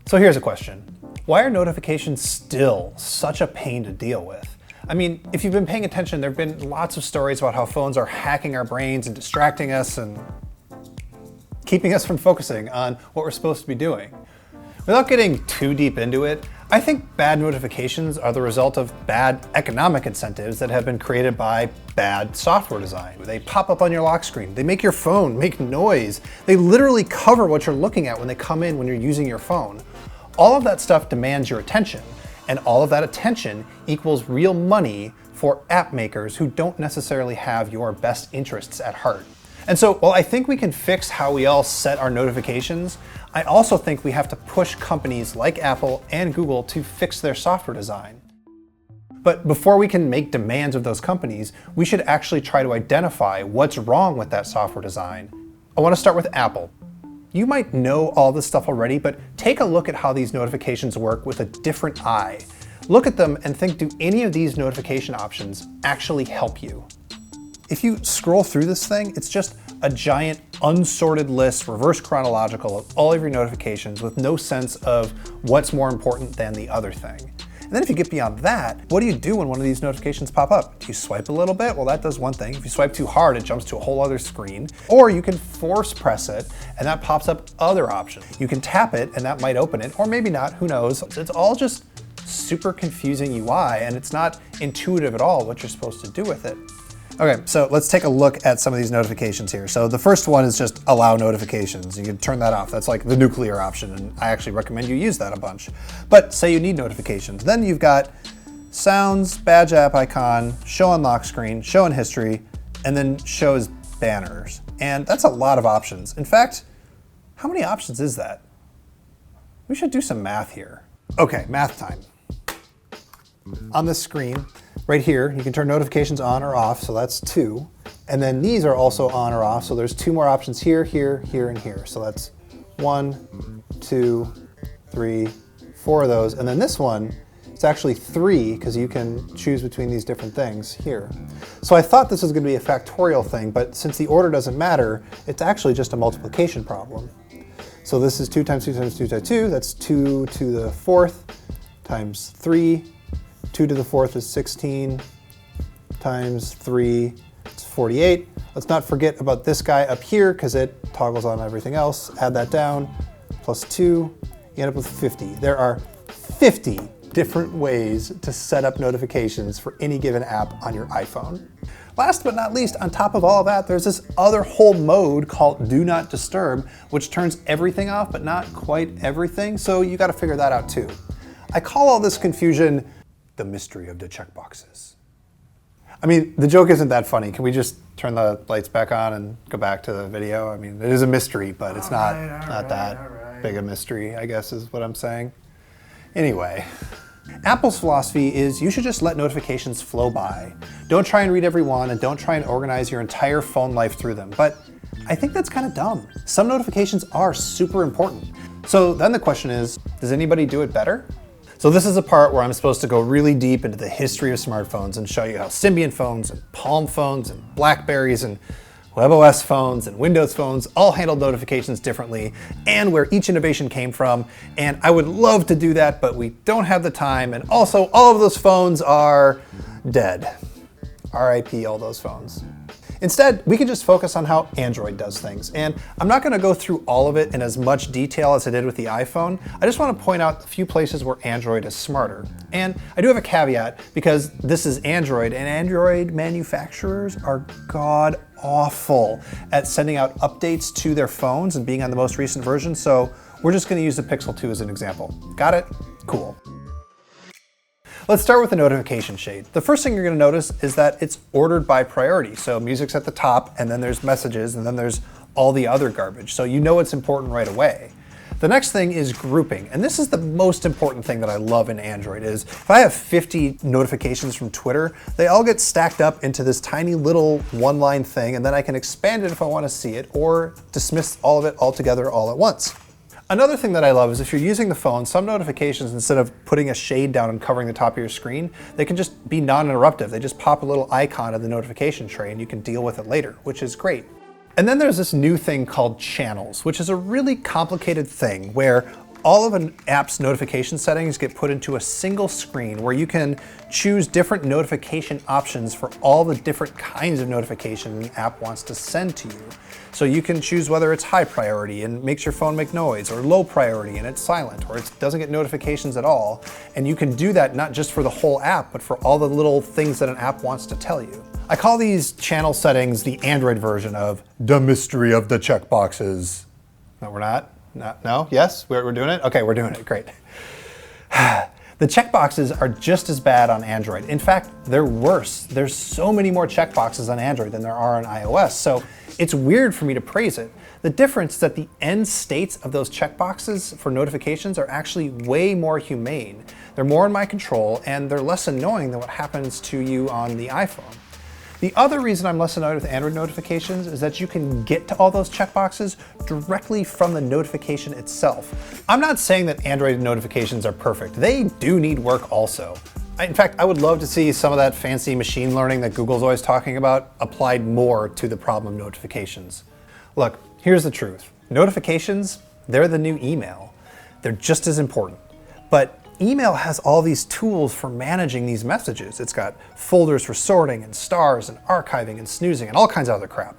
So here's a question. Why are notifications still such a pain to deal with? I mean, if you've been paying attention, there have been lots of stories about how phones are hacking our brains and distracting us and keeping us from focusing on what we're supposed to be doing. Without getting too deep into it, I think bad notifications are the result of bad economic incentives that have been created by bad software design. They pop up on your lock screen, they make your phone make noise, they literally cover what you're looking at when they come in when you're using your phone. All of that stuff demands your attention, and all of that attention equals real money for app makers who don't necessarily have your best interests at heart. And so, while I think we can fix how we all set our notifications, I also think we have to push companies like Apple and Google to fix their software design. But before we can make demands of those companies, we should actually try to identify what's wrong with that software design. I want to start with Apple. You might know all this stuff already, but take a look at how these notifications work with a different eye. Look at them and think, do any of these notification options actually help you? If you scroll through this thing, it's just a giant unsorted list, reverse chronological, of all of your notifications with no sense of what's more important than the other thing. And then if you get beyond that, what do you do when one of these notifications pop up? Do you swipe a little bit? Well, that does one thing. If you swipe too hard, it jumps to a whole other screen. Or you can force press it, and that pops up other options. You can tap it, and that might open it, or maybe not, who knows? It's all just super confusing UI, and it's not intuitive at all what you're supposed to do with it. Okay, so let's take a look at some of these notifications here. So the first one is just allow notifications. You can turn that off. That's like the nuclear option, and I actually recommend you use that a bunch. But say you need notifications. Then you've got sounds, badge app icon, show on lock screen, show on history, and then show as banners. And that's a lot of options. In fact, how many options is that? We should do some math here. Okay, math time. On this screen, right here, you can turn notifications on or off, so that's 2. And then these are also on or off, so there's 2 more options here, here, here, and here. So that's 1, 2, 3, 4 of those. And then this one, it's actually 3, because you can choose between these different things here. So I thought this was going to be a factorial thing, but since the order doesn't matter, it's actually just a multiplication problem. So this is 2 times 2 times 2 times 2, that's 2 to the 4th times 3. 2 to the 4th is 16 times 3, it's 48. Let's not forget about this guy up here because it toggles on everything else. Add that down, plus 2, you end up with 50. There are 50 different ways to set up notifications for any given app on your iPhone. Last but not least, on top of all of that, there's this other whole mode called Do Not Disturb, which turns everything off, but not quite everything, so you gotta figure that out too. I call all this confusion the mystery of the checkboxes. I mean, the joke isn't that funny. Can we just turn the lights back on and go back to the video? I mean, it is a mystery, but it's not that big a mystery, I guess is what I'm saying. Anyway, Apple's philosophy is you should just let notifications flow by. Don't try and read every one, and don't try and organize your entire phone life through them. But I think that's kind of dumb. Some notifications are super important. So then the question is, does anybody do it better? So this is a part where I'm supposed to go really deep into the history of smartphones and show you how Symbian phones and Palm phones and Blackberries and WebOS phones and Windows phones all handled notifications differently and where each innovation came from. And I would love to do that, but we don't have the time. And also all of those phones are dead. RIP all those phones. Instead, we can just focus on how Android does things. And I'm not gonna go through all of it in as much detail as I did with the iPhone. I just wanna point out a few places where Android is smarter. And I do have a caveat because this is Android, and Android manufacturers are god awful at sending out updates to their phones and being on the most recent version. So we're just gonna use the Pixel 2 as an example. Got it? Cool. Let's start with the notification shade. The first thing you're gonna notice is that it's ordered by priority. So music's at the top, and then there's messages, and then there's all the other garbage. So you know it's important right away. The next thing is grouping, and this is the most important thing that I love in Android is if I have 50 notifications from Twitter, they all get stacked up into this tiny little one-line thing, and then I can expand it if I wanna see it, or dismiss all of it altogether all at once. Another thing that I love is if you're using the phone, some notifications, instead of putting a shade down and covering the top of your screen, they can just be non-interruptive. They just pop a little icon in the notification tray and you can deal with it later, which is great. And then there's this new thing called channels, which is a really complicated thing where all of an app's notification settings get put into a single screen where you can choose different notification options for all the different kinds of notification the app wants to send to you. So you can choose whether it's high priority and makes your phone make noise, or low priority and it's silent, or it doesn't get notifications at all. And you can do that not just for the whole app, but for all the little things that an app wants to tell you. I call these channel settings the Android version of the mystery of the checkboxes. No, we're not. No? Yes? We're doing it? Okay, we're doing it. Great. The checkboxes are just as bad on Android. In fact, they're worse. There's so many more checkboxes on Android than there are on iOS, so it's weird for me to praise it. The difference is that the end states of those checkboxes for notifications are actually way more humane. They're more in my control, and they're less annoying than what happens to you on the iPhone. The other reason I'm less annoyed with Android notifications is that you can get to all those checkboxes directly from the notification itself. I'm not saying that Android notifications are perfect. They do need work also. In fact, I would love to see some of that fancy machine learning that Google's always talking about applied more to the problem of notifications. Look, here's the truth. Notifications, they're the new email. They're just as important. But email has all these tools for managing these messages. It's got folders for sorting and stars and archiving and snoozing and all kinds of other crap.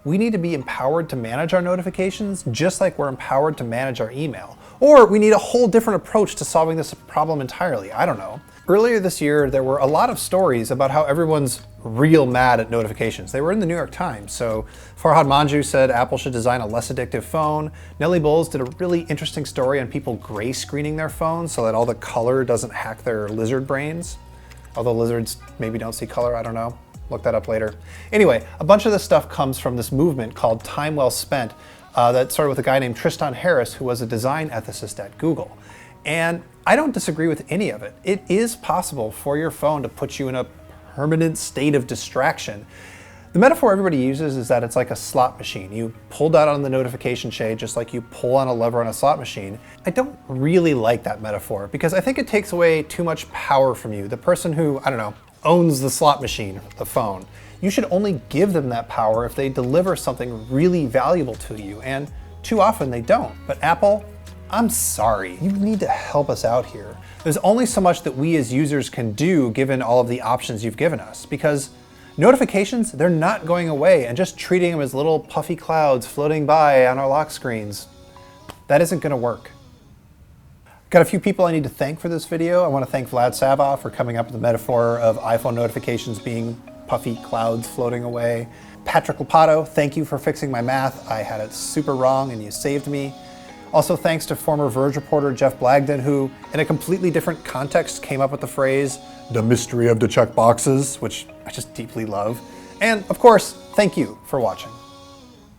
We need to be empowered to manage our notifications just like we're empowered to manage our email. Or we need a whole different approach to solving this problem entirely. I don't know. Earlier this year, there were a lot of stories about how everyone's real mad at notifications. They were in the New York Times. So Farhad Manjoo said Apple should design a less addictive phone. Nellie Bowles did a really interesting story on people gray screening their phones so that all the color doesn't hack their lizard brains. Although lizards maybe don't see color, I don't know. Look that up later. Anyway, a bunch of this stuff comes from this movement called Time Well Spent that started with a guy named Tristan Harris, who was a design ethicist at Google. And I don't disagree with any of it. It is possible for your phone to put you in a permanent state of distraction. The metaphor everybody uses is that it's like a slot machine. You pull down on the notification shade just like you pull on a lever on a slot machine. I don't really like that metaphor because I think it takes away too much power from you. The person who, I don't know, owns the slot machine, the phone. You should only give them that power if they deliver something really valuable to you, and too often they don't. But Apple, I'm sorry, you need to help us out here. There's only so much that we as users can do given all of the options you've given us, because notifications, they're not going away, and just treating them as little puffy clouds floating by on our lock screens, that isn't gonna work. Got a few people I need to thank for this video. I want to thank Vlad Savov for coming up with the metaphor of iPhone notifications being puffy clouds floating away. Patrick Lopato, thank you for fixing my math. I had it super wrong and you saved me. Also thanks to former Verge reporter Jeff Blagden, who in a completely different context came up with the phrase, the mystery of the checkboxes, which I just deeply love. And of course, thank you for watching.